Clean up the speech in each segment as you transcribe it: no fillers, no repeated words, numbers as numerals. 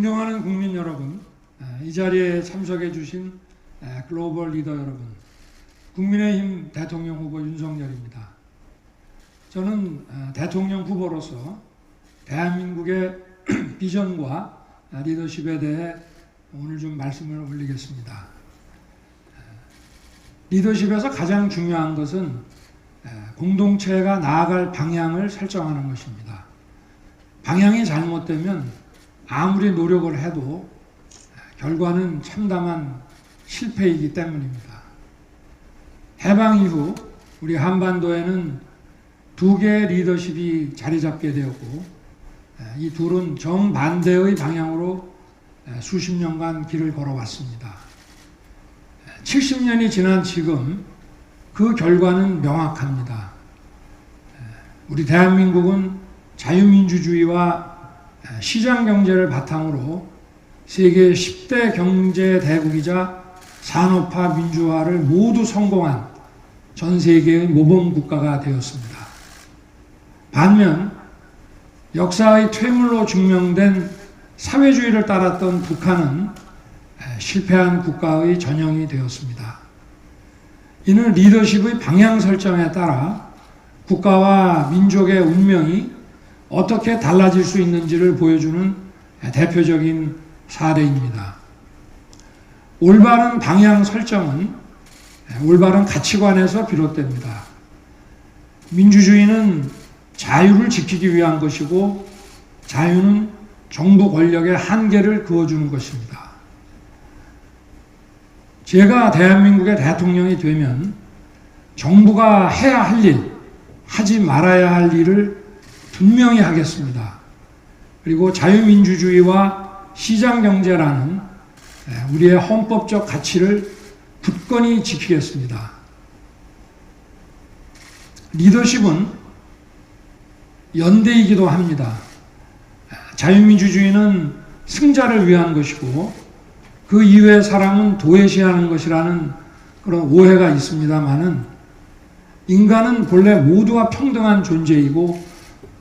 존경하는 국민 여러분, 이 자리에 참석해 주신 글로벌 리더 여러분, 국민의힘 대통령 후보 윤석열입니다. 저는 대통령 후보로서 대한민국의 비전과 리더십에 대해 오늘 좀 말씀을 올리겠습니다. 리더십에서 가장 중요한 것은 공동체가 나아갈 방향을 설정하는 것입니다. 방향이 잘못되면 아무리 노력을 해도 결과는 참담한 실패이기 때문입니다. 해방 이후 우리 한반도에는 두 개의 리더십이 자리 잡게 되었고, 이 둘은 정반대의 방향으로 수십 년간 길을 걸어왔습니다. 70년이 지난 지금 그 결과는 명확합니다. 우리 대한민국은 자유민주주의와 시장경제를 바탕으로 세계 10대 경제 대국이자 산업화 민주화를 모두 성공한 전 세계의 모범 국가가 되었습니다. 반면 역사의 퇴물로 증명된 사회주의를 따랐던 북한은 실패한 국가의 전형이 되었습니다. 이는 리더십의 방향 설정에 따라 국가와 민족의 운명이 어떻게 달라질 수 있는지를 보여주는 대표적인 사례입니다. 올바른 방향 설정은 올바른 가치관에서 비롯됩니다. 민주주의는 자유를 지키기 위한 것이고, 자유는 정부 권력의 한계를 그어주는 것입니다. 제가 대한민국의 대통령이 되면 정부가 해야 할 일, 하지 말아야 할 일을 분명히 하겠습니다. 그리고 자유민주주의와 시장경제라는 우리의 헌법적 가치를 굳건히 지키겠습니다. 리더십은 연대이기도 합니다. 자유민주주의는 승자를 위한 것이고, 그 이외의 사람은 도외시하는 것이라는 그런 오해가 있습니다만은, 인간은 본래 모두가 평등한 존재이고,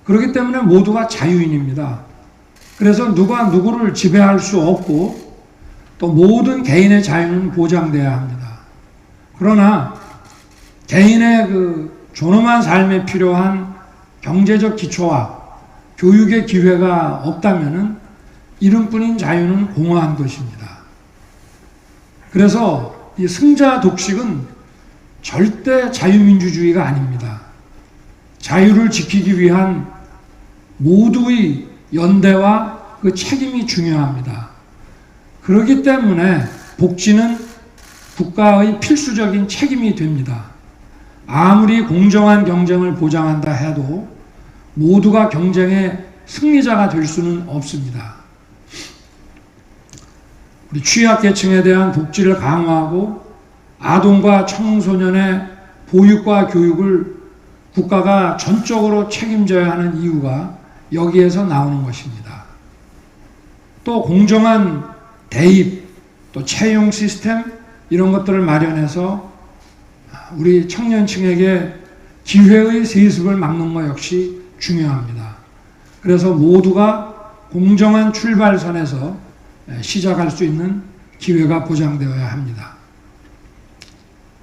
그렇기 때문에 모두가 자유인입니다. 그래서 누가 누구를 지배할 수 없고, 또 모든 개인의 자유는 보장돼야 합니다. 그러나 개인의 그 존엄한 삶에 필요한 경제적 기초와 교육의 기회가 없다면은 이름뿐인 자유는 공허한 것입니다. 그래서 이 승자 독식은 절대 자유민주주의가 아닙니다. 자유를 지키기 위한 모두의 연대와 그 책임이 중요합니다. 그렇기 때문에 복지는 국가의 필수적인 책임이 됩니다. 아무리 공정한 경쟁을 보장한다 해도 모두가 경쟁의 승리자가 될 수는 없습니다. 우리 취약계층에 대한 복지를 강화하고 아동과 청소년의 보육과 교육을 국가가 전적으로 책임져야 하는 이유가 여기에서 나오는 것입니다. 또 공정한 대입, 또 채용 시스템 이런 것들을 마련해서 우리 청년층에게 기회의 세습을 막는 것 역시 중요합니다. 그래서 모두가 공정한 출발선에서 시작할 수 있는 기회가 보장되어야 합니다.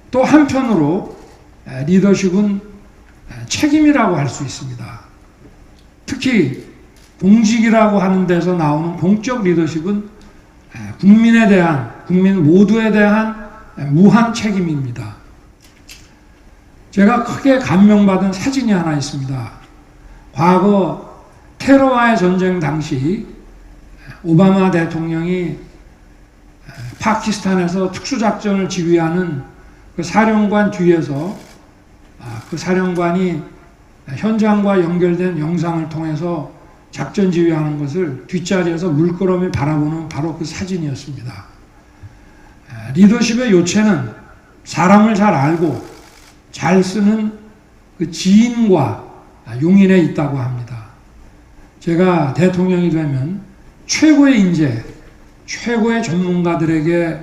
또 한편으로 리더십은 책임이라고 할 수 있습니다. 특히 공직이라고 하는 데서 나오는 공적 리더십은 국민에 대한, 국민 모두에 대한 무한 책임입니다. 제가 크게 감명받은 사진이 하나 있습니다. 과거 테러와의 전쟁 당시 오바마 대통령이 파키스탄에서 특수작전을 지휘하는 그 사령관 뒤에서 그 사령관이 현장과 연결된 영상을 통해서 작전 지휘하는 것을 뒷자리에서 물끄러미 바라보는 바로 그 사진이었습니다. 리더십의 요체는 사람을 잘 알고 잘 쓰는 그 지인과 용인에 있다고 합니다. 제가 대통령이 되면 최고의 인재, 최고의 전문가들에게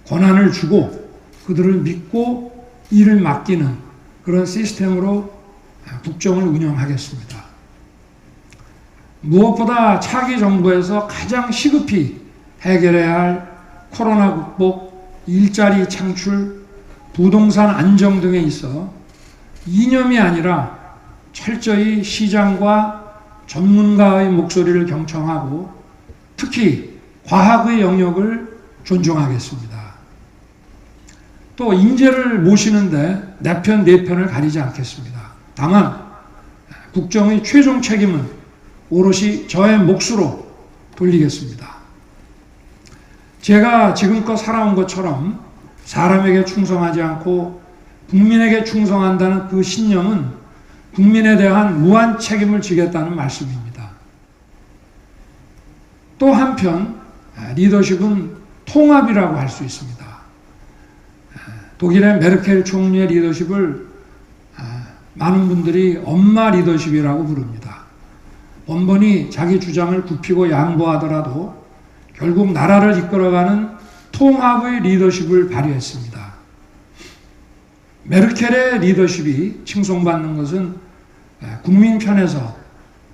권한을 주고 그들을 믿고 일을 맡기는 그런 시스템으로 국정을 운영하겠습니다. 무엇보다 차기 정부에서 가장 시급히 해결해야 할 코로나 극복, 일자리 창출, 부동산 안정 등에 있어 이념이 아니라 철저히 시장과 전문가의 목소리를 경청하고 특히 과학의 영역을 존중하겠습니다. 또 인재를 모시는데 내 편, 내 편을 가리지 않겠습니다. 다만 국정의 최종 책임은 오롯이 저의 몫으로 돌리겠습니다. 제가 지금껏 살아온 것처럼 사람에게 충성하지 않고 국민에게 충성한다는 그 신념은 국민에 대한 무한 책임을 지겠다는 말씀입니다. 또 한편 리더십은 통합이라고 할 수 있습니다. 독일의 메르켈 총리의 리더십을 많은 분들이 엄마 리더십이라고 부릅니다. 번번이 자기 주장을 굽히고 양보하더라도 결국 나라를 이끌어가는 통합의 리더십을 발휘했습니다. 메르켈의 리더십이 칭송받는 것은 국민 편에서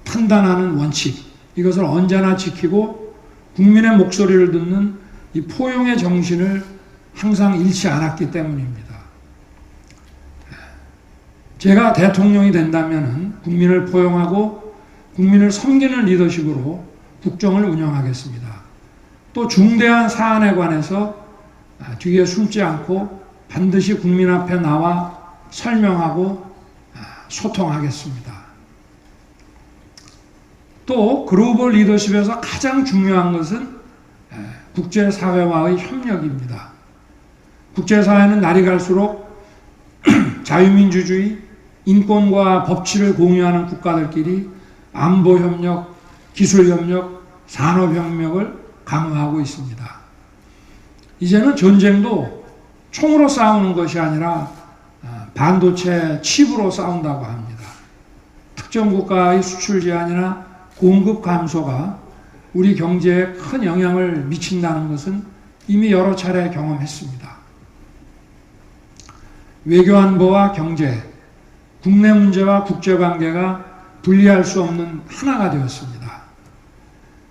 판단하는 원칙, 이것을 언제나 지키고 국민의 목소리를 듣는 이 포용의 정신을 항상 잃지 않았기 때문입니다. 제가 대통령이 된다면 국민을 포용하고 국민을 섬기는 리더십으로 국정을 운영하겠습니다. 또 중대한 사안에 관해서 뒤에 숨지 않고 반드시 국민 앞에 나와 설명하고 소통하겠습니다. 또 글로벌 리더십에서 가장 중요한 것은 국제사회와의 협력입니다. 국제사회는 날이 갈수록 자유민주주의, 인권과 법치를 공유하는 국가들끼리 안보협력, 기술협력, 산업협력을 강화하고 있습니다. 이제는 전쟁도 총으로 싸우는 것이 아니라 반도체 칩으로 싸운다고 합니다. 특정 국가의 수출 제한이나 공급 감소가 우리 경제에 큰 영향을 미친다는 것은 이미 여러 차례 경험했습니다. 외교안보와 경제, 국내 문제와 국제관계가 분리할 수 없는 하나가 되었습니다.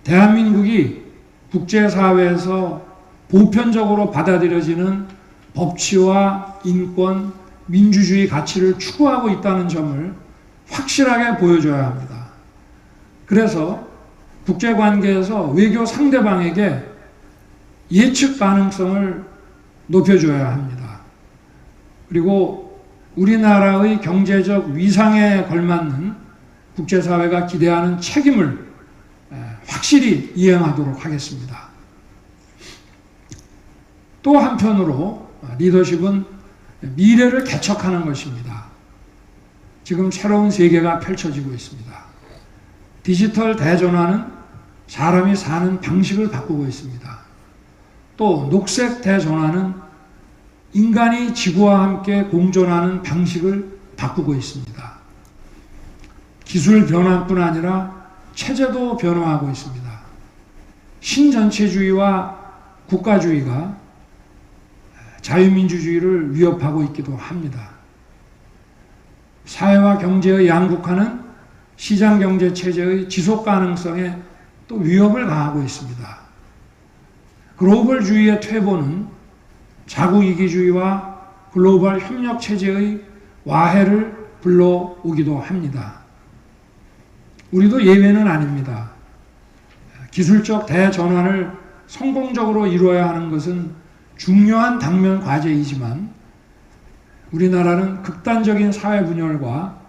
대한민국이 국제사회에서 보편적으로 받아들여지는 법치와 인권, 민주주의 가치를 추구하고 있다는 점을 확실하게 보여줘야 합니다. 그래서 국제관계에서 외교 상대방에게 예측 가능성을 높여줘야 합니다. 그리고 우리나라의 경제적 위상에 걸맞는 국제사회가 기대하는 책임을 확실히 이행하도록 하겠습니다. 또 한편으로 리더십은 미래를 개척하는 것입니다. 지금 새로운 세계가 펼쳐지고 있습니다. 디지털 대전환은 사람이 사는 방식을 바꾸고 있습니다. 또 녹색 대전환은 인간이 지구와 함께 공존하는 방식을 바꾸고 있습니다. 기술 변화뿐 아니라 체제도 변화하고 있습니다. 신전체주의와 국가주의가 자유민주주의를 위협하고 있기도 합니다. 사회와 경제의 양극화는 시장경제체제의 지속가능성에 또 위협을 가하고 있습니다. 글로벌주의의 퇴보는 자국이기주의와 글로벌 협력체제의 와해를 불러오기도 합니다. 우리도 예외는 아닙니다. 기술적 대전환을 성공적으로 이루어야 하는 것은 중요한 당면 과제이지만 우리나라는 극단적인 사회 분열과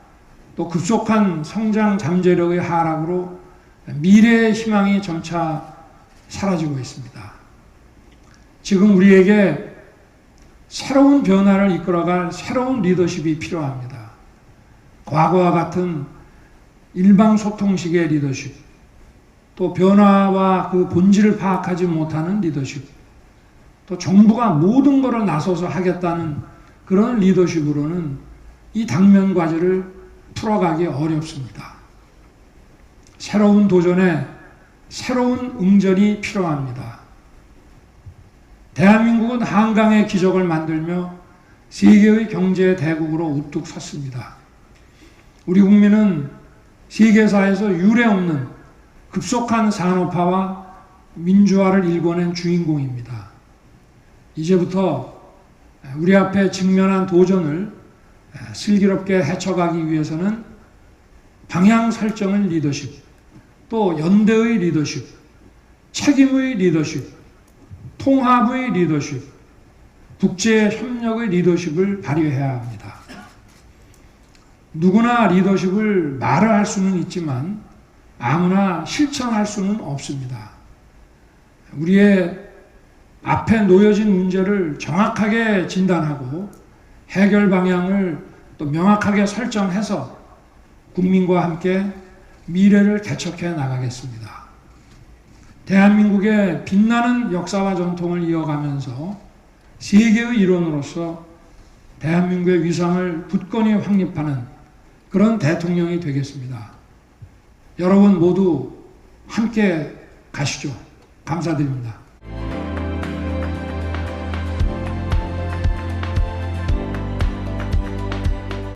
또 급속한 성장 잠재력의 하락으로 미래의 희망이 점차 사라지고 있습니다. 지금 우리에게 새로운 변화를 이끌어갈 새로운 리더십이 필요합니다. 과거와 같은 일방소통식의 리더십, 또 변화와 그 본질을 파악하지 못하는 리더십, 또 정부가 모든 것을 나서서 하겠다는 그런 리더십으로는 이 당면 과제를 풀어가기 어렵습니다. 새로운 도전에 새로운 응전이 필요합니다. 대한민국은 한강의 기적을 만들며 세계의 경제 대국으로 우뚝 섰습니다. 우리 국민은 세계사에서 유례없는 급속한 산업화와 민주화를 일궈낸 주인공입니다. 이제부터 우리 앞에 직면한 도전을 슬기롭게 헤쳐가기 위해서는 방향 설정의 리더십, 또 연대의 리더십, 책임의 리더십, 통합의 리더십, 국제협력의 리더십을 발휘해야 합니다. 누구나 리더십을 말을 할 수는 있지만 아무나 실천할 수는 없습니다. 우리의 앞에 놓여진 문제를 정확하게 진단하고 해결 방향을 또 명확하게 설정해서 국민과 함께 미래를 개척해 나가겠습니다. 대한민국의 빛나는 역사와 전통을 이어가면서 세계의 일원으로서 대한민국의 위상을 굳건히 확립하는 그런 대통령이 되겠습니다. 여러분 모두 함께 가시죠. 감사드립니다.